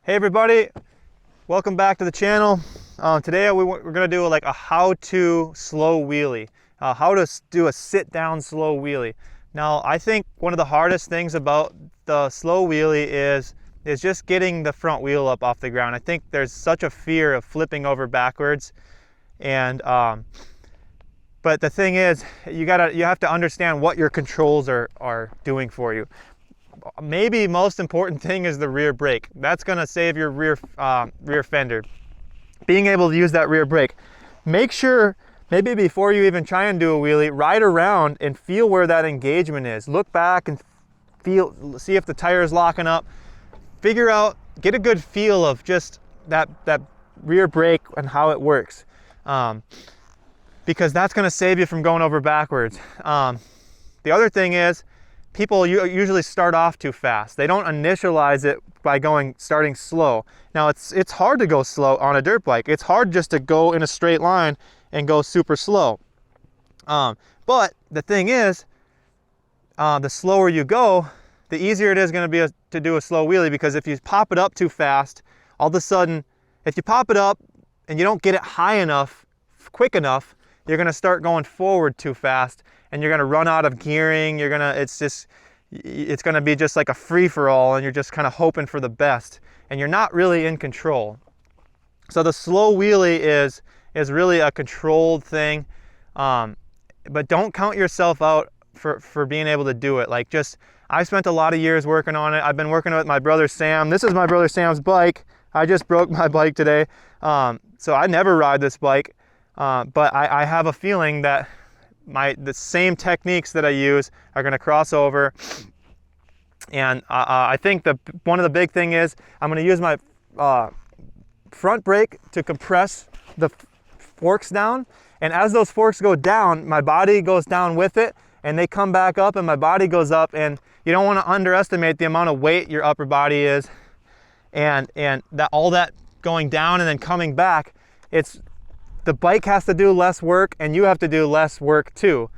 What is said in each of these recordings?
Hey everybody, welcome back to the channel. Today we're going to do like a how-to slow wheelie, how to do a sit-down slow wheelie. Now I think one of the hardest things about the slow wheelie is just getting the front wheel up off the ground. I think there's such a fear of flipping over backwards, and but the thing is, you have to understand what your controls are doing for you. Maybe most important thing is the rear brake. That's going to save your rear fender. Being able to use that rear brake. Make sure, maybe before you even try and do a wheelie, ride around and feel where that engagement is. Look back and see if the tire is locking up. Figure out, get a good feel of just that rear brake and how it works. Because that's going to save you from going over backwards. The other thing is, people usually start off too fast. They don't initialize it by starting slow. Now it's hard to go slow on a dirt bike. It's hard just to go in a straight line and go super slow. But the thing is, the slower you go, the easier it is going to be to do a slow wheelie, because if you pop it up too fast, all of a sudden, if you pop it up and you don't get it high enough, quick enough, you're going to start going forward too fast, and you're going to run out of gearing. It's going to be just like a free-for-all, and you're just kind of hoping for the best, and you're not really in control. So the slow wheelie is really a controlled thing, but don't count yourself out for being able to do it. Like, I spent a lot of years working on it. I've been working with my brother Sam. This is my brother Sam's bike. I just broke my bike today, so I never ride this bike. But I have a feeling that the same techniques that I use are going to cross over. And I think one of the big thing is I'm going to use my front brake to compress the forks down. And as those forks go down, my body goes down with it, and they come back up and my body goes up. And you don't want to underestimate the amount of weight your upper body is. And all that going down and then coming back, the bike has to do less work, and you have to do less work too.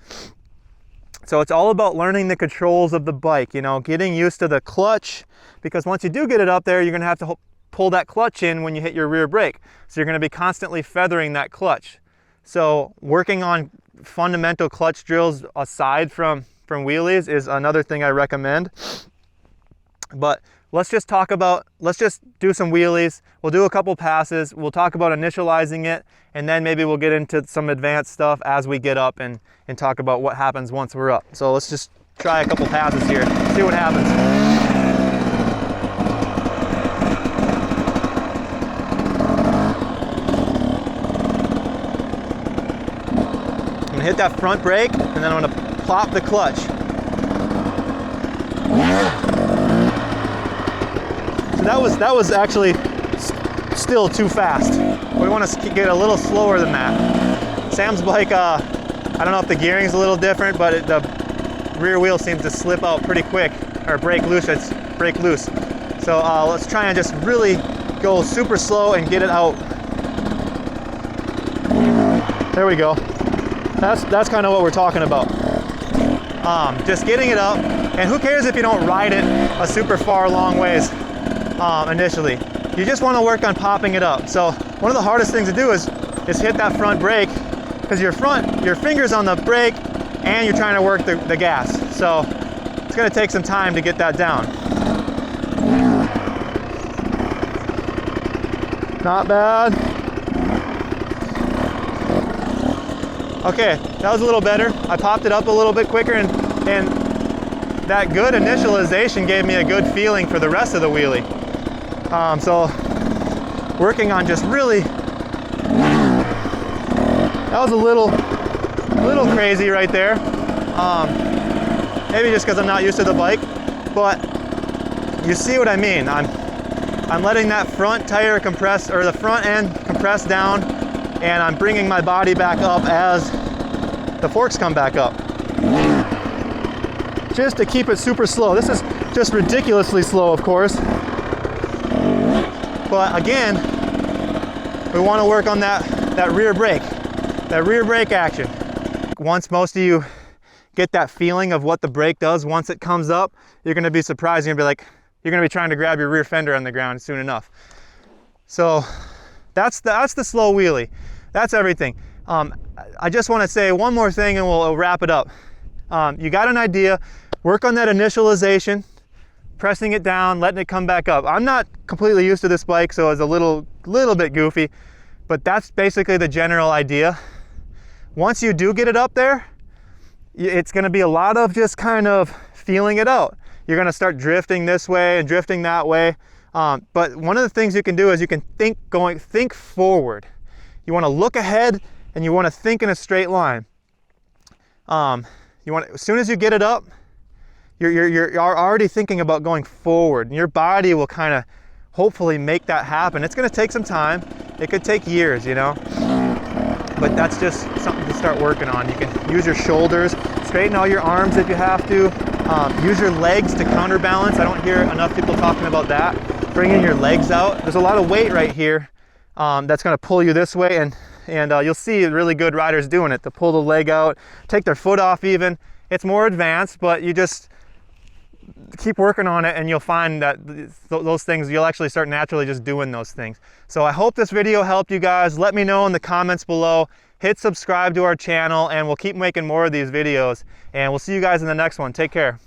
So it's all about learning the controls of the bike, getting used to the clutch, because once you do get it up there, you're going to have to pull that clutch in when you hit your rear brake. So you're going to be constantly feathering that clutch. So working on fundamental clutch drills aside from wheelies is another thing I recommend. But let's just do some wheelies. We'll do a couple passes. We'll talk about initializing it, and then maybe we'll get into some advanced stuff as we get up and talk about what happens once we're up. So let's just try a couple passes here, see what happens. I'm gonna hit that front brake, and then I'm gonna plop the clutch. So that was actually still too fast. We want to get a little slower than that. Sam's bike, I don't know if the gearing is a little different, but the rear wheel seems to slip out pretty quick, or break loose. It's break loose. So let's try and just really go super slow and get it out. There we go. That's kind of what we're talking about. Just getting it up, and who cares if you don't ride it a super far long ways. Initially, you just want to work on popping it up. So one of the hardest things to do is hit that front brake, because your finger's on the brake and you're trying to work the gas. So it's going to take some time to get that down. Not bad. Okay, that was a little better. I popped it up a little bit quicker, and that good initialization gave me a good feeling for the rest of the wheelie. So working on just really, that was a little crazy right there. Maybe just because I'm not used to the bike, but you see what I mean. I'm letting that front tire compress, or the front end compress down, and I'm bringing my body back up as the forks come back up. Just to keep it super slow. This is just ridiculously slow, of course. But again, we want to work on that rear brake action. Once most of you get that feeling of what the brake does once it comes up, you're going to be surprised. You're going to be like, you're gonna be trying to grab your rear fender on the ground soon enough. So that's the slow wheelie. That's everything. I just wanna say one more thing and we'll wrap it up. You got an idea, work on that initialization, pressing it down, letting it come back up. I'm not completely used to this bike, so it's a little bit goofy, but that's basically the general idea. Once you do get it up there, it's gonna be a lot of just kind of feeling it out. You're gonna start drifting this way and drifting that way. But one of the things you can do is you can think forward. You wanna look ahead and you wanna think in a straight line. As soon as you get it up, you're already thinking about going forward, and your body will kind of hopefully make that happen. It's gonna take some time. It could take years, you know, but that's just something to start working on. You can use your shoulders, straighten out your arms if you have to, use your legs to counterbalance. I don't hear enough people talking about that. Bringing your legs out. There's a lot of weight right here that's gonna pull you this way, and you'll see really good riders doing it, to pull the leg out, take their foot off even. It's more advanced, but you just keep working on it and you'll find that those things, you'll actually start naturally just doing those things. So I hope this video helped you guys. Let me know in the comments below. Hit subscribe to our channel and we'll keep making more of these videos. And we'll see you guys in the next one. Take care.